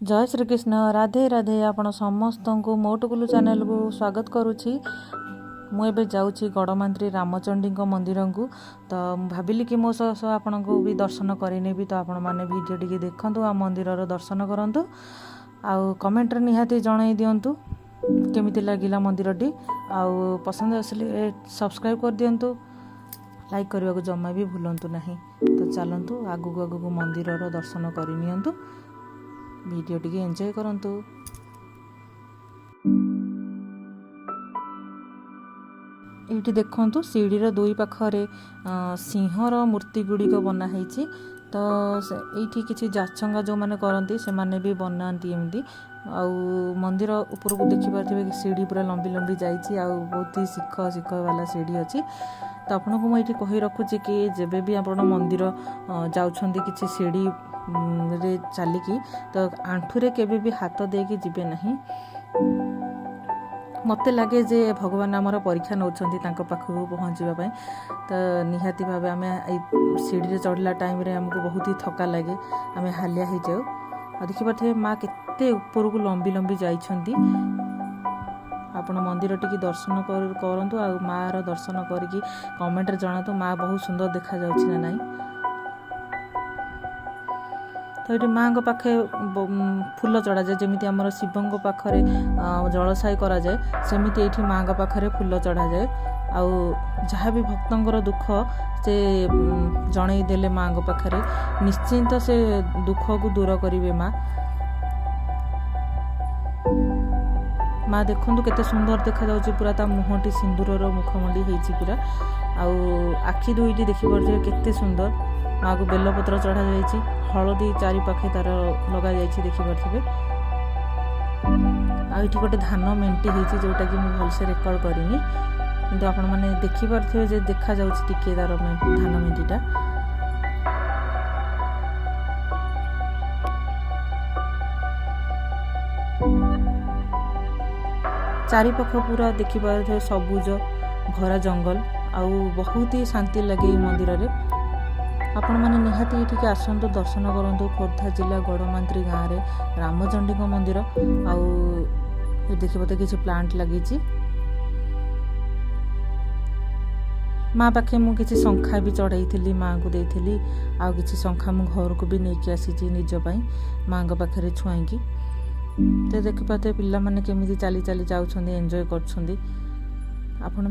जय श्रीकृष्ण राधे राधे आपण समस्त को मोटुकुलु चैनल को स्वागत करुछि। मुझे जाऊँगी गड़मांत्री रामचंडी मंदिर को तो भाविली कि मो सह आपण को भी दर्शन करेनेबी तो आपण मैंने वीडियो टी देखु आ मंदिर दर्शन करूँ आउ कमेंट निहाती जन दिंतु केमिति लगिला मंदिरटी आउ पसंद आसले सब्सक्राइब कर दिंतु लाइक करने को जमा भी भूलु ना। तो चलतु आगू आगू मंदिर दर्शन करनी वीडियो टी एंजॉय करंतु। ये देखंतु सीढ़ीर दुई पाखरे सिंहर मूर्ति गुड़िक बनाई तो ये किसी जाचंगा जो मैंने करती से माने भी बनाती एमती आउ मंदिर ऊपर को देखी पारे कि सीढ़ी पूरा लंबी लंबी जाइए आ बहुत ही शिख शिख वाला सीढ़ी अच्छी। तो आपको मुझे कही रखुची कि जब भी आप मंदिर जाउछंदी किसी सीढ़ी रे चलिकी तो आंठुरे केबे भी हाथ देके जीवे नहीं। मते लगे जे भगवान आमर परीक्षा नौछंती तांको पाखु पहुँचवाई तो निहाती भाव आम सीढ़ी चढ़ला टाइम रे हमको बहुत ही थका लगे आम हालिया हो जाऊ आ देखिए माँ केते ऊपर को लंबी लंबी जाइछंती। आपण मंदिर टी दर्शन करंतु आ माँ रो दर्शन करिकी कमेंट रे जणातु माँ बहुत सुंदर देखा जाउछि ना नहीं। तो ये माँ पाखे फूल चढ़ा जाए जमी आम शिव पाखे जलसाई करा जाए सेमती ये माँ पाखे फूल चढ़ा जाए आउ जहाँ भी भक्तर दुख से जन देले माँ पाखे निश्चिंत से दुख को दूर करेंगे माँ देखु केते सुंदर देखा जाउछि पूरा ता मुहटी सिंदूर मुखमंडी होइछि पूरा आउ आखि दुईटी देखि पारे केते सुंदर माँ को बेलपत्र चढ़ा जाइछि हलदी चारि पाखे तार लगा जाइछि देखि पारे आ इठी गोटे धान मेंटी होइछि जोटा कि मु भलसे रेकॉर्ड करिनी किंतु आपण माने देखि पारथिबे जे देखा जाउछि टिके तार धान मेंटीटा। चारि पाख पूरा देखि पारथिबे सबुज भरा जंगल आउ बहुत ही शांति लगे मंदिर रे। आपण माने निहाती ये आसतु दर्शन करंतु खोर्धा जिला गड़मांत्री गाँव में रामचंडी मंदिर आउ देखिए किसी प्लांट लगी माँ पाखे मु किसी शंखा भी चढ़ाई माँ को देती आउ किसी शंखा मु घर को भी नहीं आसी निजपाई माँ पाखे छुआईकी। तो देखिए पाते पिला माने केमिति चली चली जाउछंदी एंजॉय करछंदी। आपण